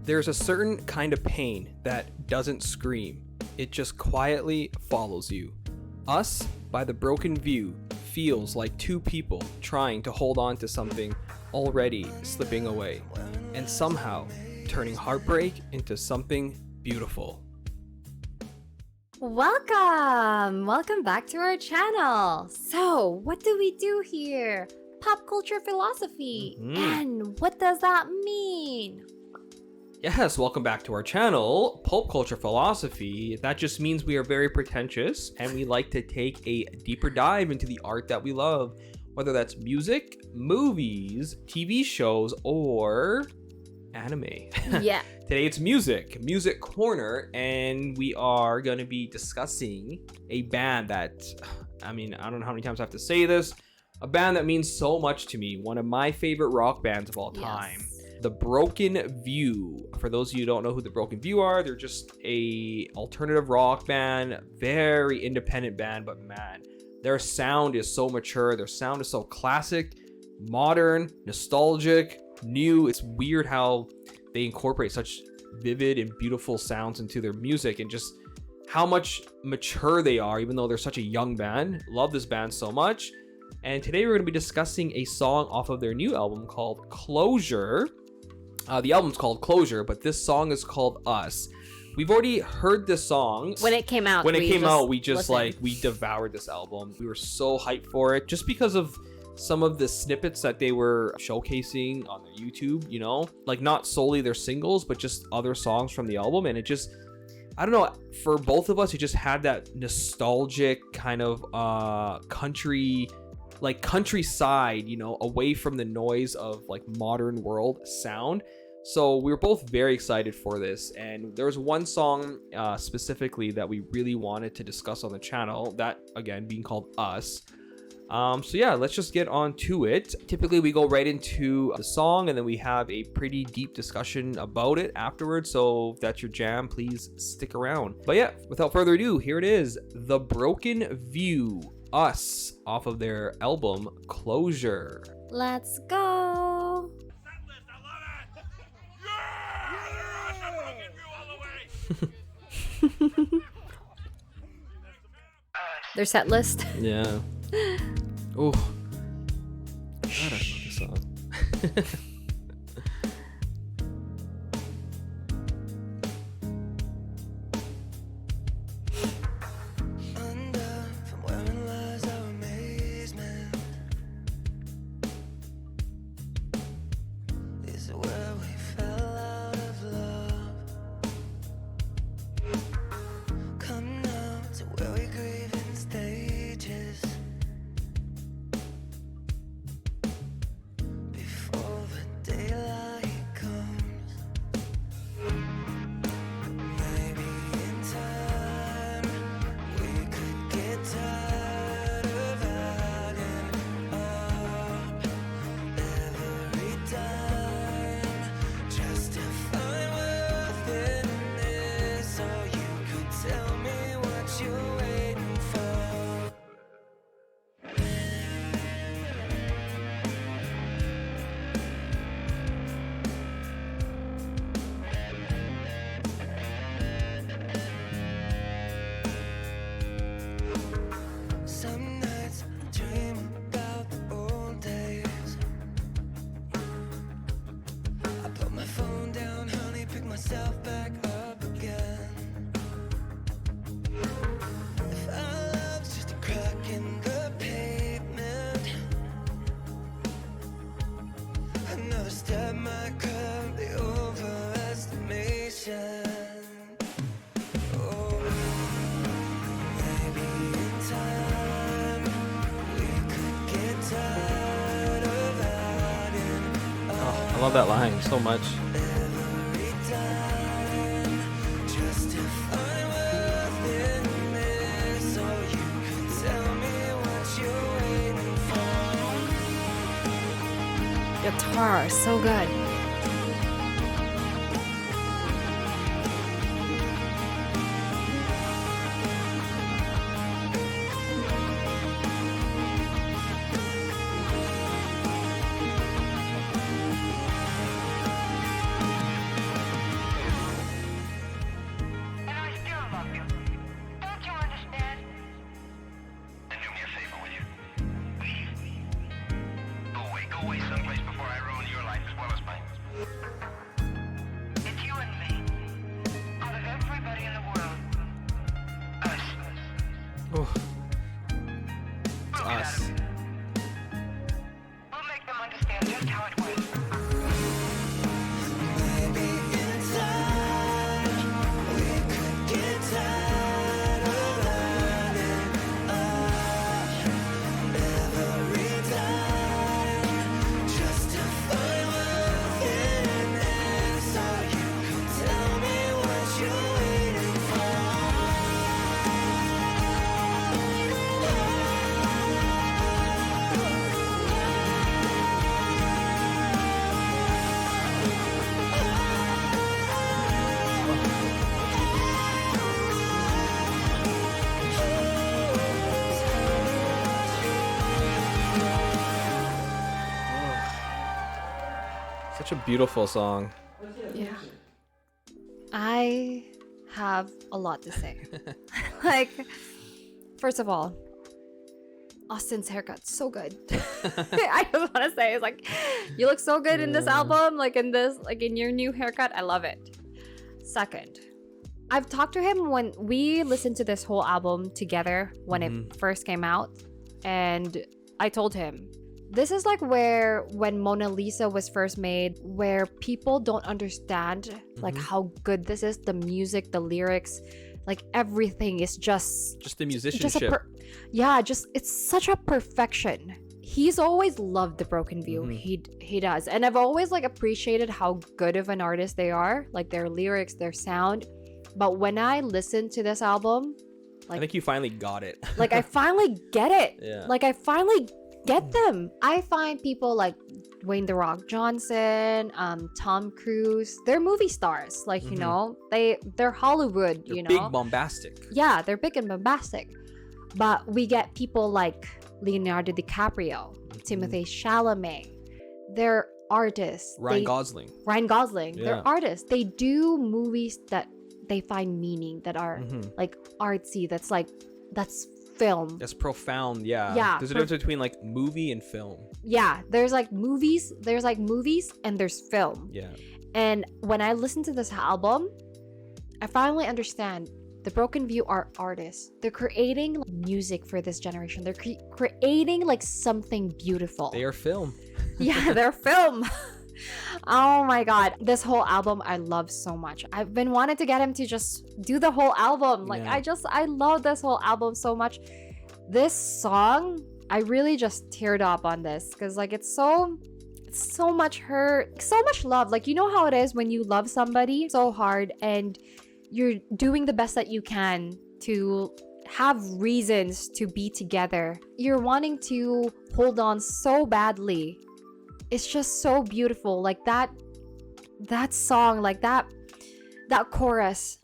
There's a certain kind of pain that doesn't scream. It just quietly follows you. Us, by the Broken View, feels like two people trying to hold on to something already slipping away, and somehow turning heartbreak into something beautiful. Welcome back to our channel. So what do we do here? Pop culture philosophy. And what does that mean? Yes, welcome back to our channel, Pop Culture Philosophy. That just means we are very pretentious and we like to take a deeper dive into the art that we love, whether that's music, movies, TV shows, or anime. Yeah. Today it's music corner, and we are going to be discussing a band that, I don't know how many times I have to say this, a band that means so much to me, one of my favorite rock bands of all time. Yes. The Broken View. For those of you who don't know who the Broken View are, they're just a alternative rock band, very independent band, but man, their sound is so mature, their sound is so classic, modern, nostalgic, new. It's weird how they incorporate such vivid and beautiful sounds into their music, and just how much mature they are, even though they're such a young band. Love this band so much. And today we're going to be discussing a song off of their new album called Closure. The album's called Closure, but this song is called Us. We've already heard this song. When it came out, we listened. we devoured this album. We were so hyped for it just because of some of the snippets that they were showcasing on their YouTube, you know, like not solely their singles, but just other songs from the album. And it just, I don't know, for both of us, it just had that nostalgic kind of countryside, you know, away from the noise of like modern world sound. So we were both very excited for this, and there was one song specifically that we really wanted to discuss on the channel, that again being called Us. So yeah, let's just get on to it. Typically we go right into the song and then we have a pretty deep discussion about it afterwards, so if that's your jam, please stick around. But yeah, without further ado, here it is, The Broken View, Us, off of their album Closure. Let's go. Their set list. Yeah. Oh, God, I love this song. I love that line so much. Guitar, so good. Such a beautiful song. Yeah. I have a lot to say. Like, first of all, Austin's haircut's so good. I just want to say, it's like, you look so good in this album, like in your new haircut. I love it. Second, I've talked to him when we listened to this whole album together when it first came out, and I told him, this is like when Mona Lisa was first made, where people don't understand like how good this is, the music, the lyrics, like everything is just the musicianship. It's such a perfection. He's always loved the Broken View. He does. And I've always like appreciated how good of an artist they are, like their lyrics, their sound. But when I listened to this album, like, I think you finally got it. Like I finally get it. Yeah. Like I finally get them. I find people like Dwayne The Rock Johnson, Tom Cruise, they're movie stars. Like, you know, they're Hollywood, They're you know. big bombastic. Yeah, they're big and bombastic. But we get people like Leonardo DiCaprio, Timothée Chalamet. They're artists. Ryan Gosling. Yeah. They're artists. They do movies that they find meaning, that are like artsy, that's film. That's profound. Yeah. There's a difference between like movie and film. Yeah, there's like movies and there's film. Yeah. And when I listen to this album, I finally understand the Broken View are artists. They're creating music for this generation. They're creating like something beautiful. They are film. Yeah, they're film. Oh my god, this whole album I love so much. I've been wanting to get him to just do the whole album. Like I love this whole album so much. This song, I really just teared up on this because like it's so much hurt, so much love. Like, you know how it is when you love somebody so hard and you're doing the best that you can to have reasons to be together. You're wanting to hold on so badly. It's just so beautiful. Like that song, like that chorus.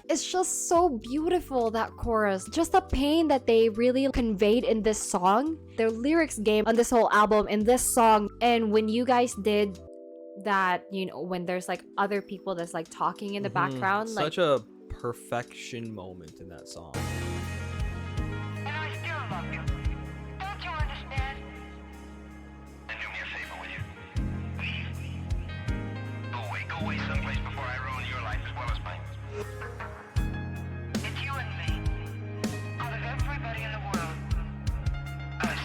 It's just so beautiful, that chorus. Just the pain that they really conveyed in this song. Their lyrics game on this whole album, in this song. And when you guys did that, you know, when there's like other people that's like talking in the background. Such a perfection moment in that song. And I still love you. Don't you understand? Then do me a favor, will you? Please. Go away someplace before I ruin your life as well as mine. It's you and me. Out of everybody in the world. Us.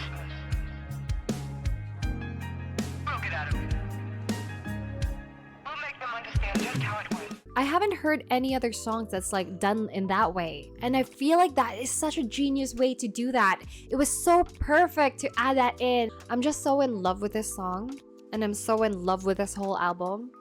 We'll get out of it. We'll make them understand just how it went. I haven't heard any other songs that's like done in that way. And I feel like that is such a genius way to do that. It was so perfect to add that in. I'm just so in love with this song. And I'm so in love with this whole album.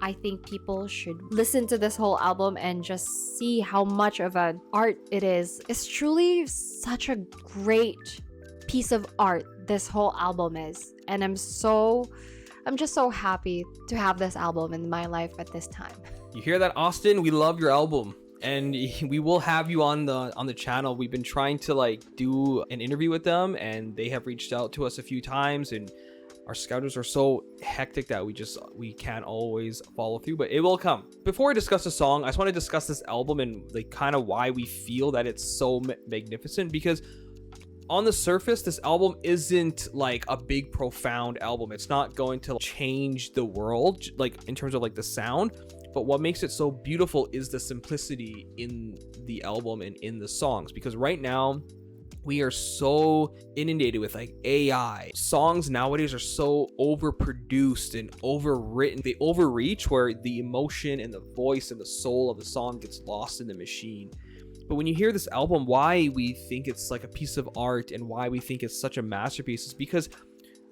I think people should listen to this whole album and just see how much of an art it is. It's truly such a great piece of art this whole album is. And I'm just so happy to have this album in my life at this time. You hear that, Austin? We love your album, and we will have you on the channel. We've been trying to like do an interview with them, and they have reached out to us a few times, and our schedules are so hectic that we can't always follow through, but it will come. Before I discuss the song, I just want to discuss this album and like kind of why we feel that it's so magnificent, because on the surface, this album isn't like a big profound album. It's not going to change the world like in terms of like the sound, but what makes it so beautiful is the simplicity in the album and in the songs. Because right now we are so inundated with like AI. Songs nowadays are so overproduced and overwritten. They overreach where the emotion and the voice and the soul of the song gets lost in the machine. But when you hear this album, why we think it's like a piece of art and why we think it's such a masterpiece is because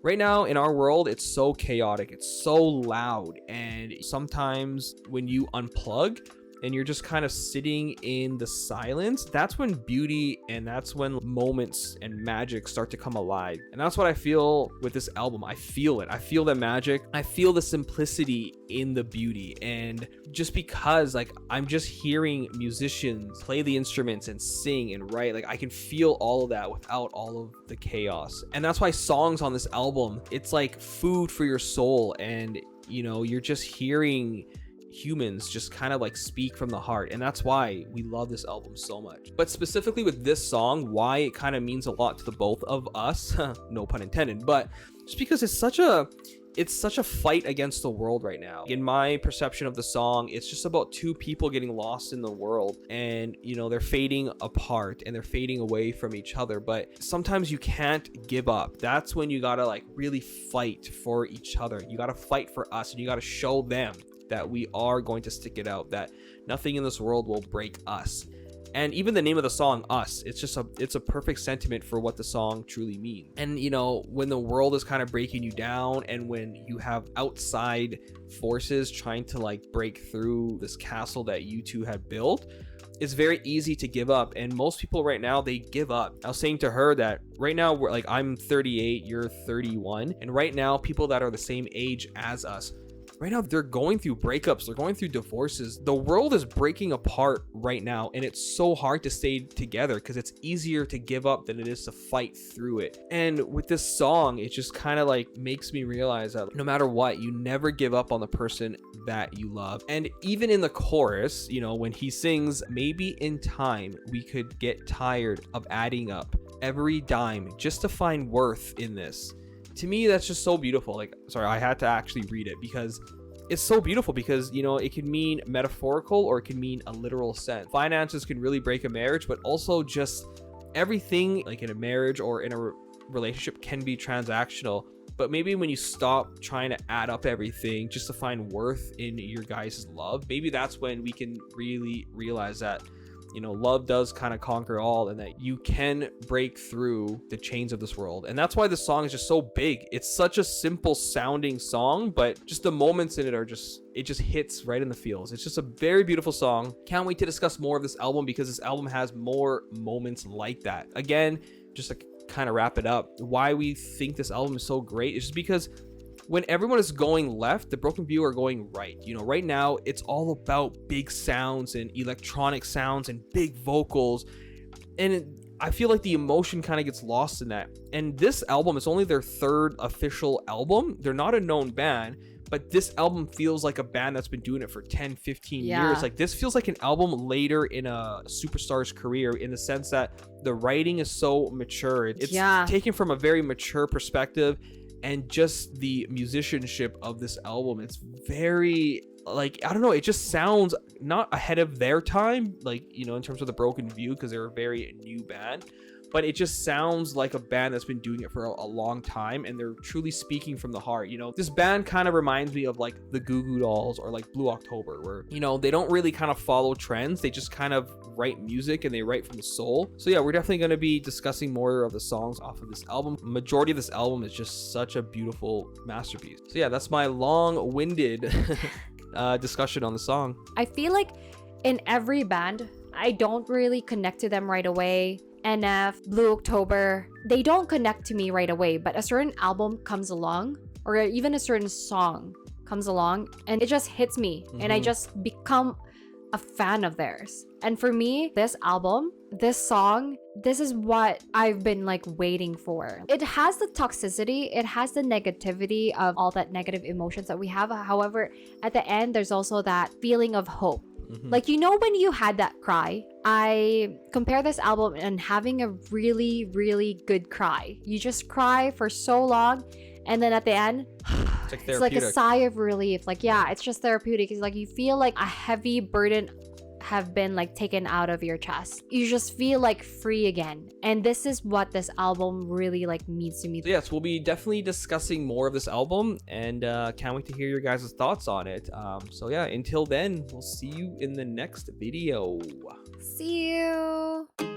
Right now in our world, it's so chaotic, it's so loud, and sometimes when you unplug and you're just kind of sitting in the silence, that's when beauty and that's when moments and magic start to come alive. And that's what I feel with this album. I feel it. I feel the magic. I feel the simplicity in the beauty. And just because like I'm just hearing musicians play the instruments and sing and write, like I can feel all of that without all of the chaos. And that's why songs on this album, it's like food for your soul. And you know, you're just hearing humans just kind of like speak from the heart, and that's why we love this album so much. But specifically with this song, why it kind of means a lot to the both of us no pun intended, but just because it's such a fight against the world right now. In my perception of the song, it's just about two people getting lost in the world, and you know, they're fading apart and they're fading away from each other. But sometimes you can't give up. That's when you gotta like really fight for each other. You gotta fight for us, and you gotta show them that we are going to stick it out, that nothing in this world will break us. And even the name of the song, Us, it's a perfect sentiment for what the song truly means. And you know, when the world is kind of breaking you down, and when you have outside forces trying to like break through this castle that you two had built, it's very easy to give up. And most people right now, they give up. I was saying to her that right now we're like, I'm 38, you're 31, and right now people that are the same age as us, right now, they're going through breakups, they're going through divorces. The world is breaking apart right now, and it's so hard to stay together because it's easier to give up than it is to fight through it. And with this song, it just kind of like makes me realize that no matter what, you never give up on the person that you love. And even in the chorus, you know, when he sings, maybe in time we could get tired of adding up every dime just to find worth in this. To me, that's just so beautiful. Like, sorry, I had to actually read it because it's so beautiful, because you know, it can mean metaphorical or it can mean a literal sense. Finances can really break a marriage, but also just everything like in a marriage or in a relationship can be transactional. But maybe when you stop trying to add up everything just to find worth in your guys' love, maybe that's when we can really realize that, you know, love does kind of conquer all, and that you can break through the chains of this world. And that's why this song is just so big. It's such a simple sounding song, but just the moments in it are just, it just hits right in the feels. It's just a very beautiful song. Can't wait to discuss more of this album, because this album has more moments like that. Again, just to kind of wrap it up, why we think this album is so great is just because when everyone is going left, the Broken View are going right. You know, right now it's all about big sounds and electronic sounds and big vocals, and I feel like the emotion kind of gets lost in that. And this album is only their third official album. They're not a known band, but this album feels like a band that's been doing it for 10, 15 years. Like, this feels like an album later in a superstar's career, in the sense that the writing is so mature. It's taken from a very mature perspective. And just the musicianship of this album, it's very, like, I don't know, it just sounds not ahead of their time, like, you know, in terms of the Broken View, because they're a very new band, but it just sounds like a band that's been doing it for a long time, and they're truly speaking from the heart. You know, this band kind of reminds me of like the Goo Goo Dolls or like Blue October, where, you know, they don't really kind of follow trends, they just kind of write music and they write from the soul. So yeah, we're definitely going to be discussing more of the songs off of this album. Majority of this album is just such a beautiful masterpiece. So yeah, that's my long-winded discussion on the song. I feel like in every band, I don't really connect to them right away. NF, Blue October, they don't connect to me right away, but a certain album comes along, or even a certain song comes along, and it just hits me, and I just become a fan of theirs. And for me, this album, this song, this is what I've been like waiting for. It has the toxicity, it has the negativity of all that negative emotions that we have. However, at the end, there's also that feeling of hope. Like, you know, when you had that cry, I compare this album and having a really, really good cry. You just cry for so long, and then at the end, it's like a sigh of relief. Like, yeah, it's just therapeutic. It's like you feel like a heavy burden have been like taken out of your chest. You just feel like free again. And this is what this album really like means to me. So yes, we'll be definitely discussing more of this album, and can't wait to hear your guys' thoughts on it. So yeah, until then, we'll see you in the next video. See you.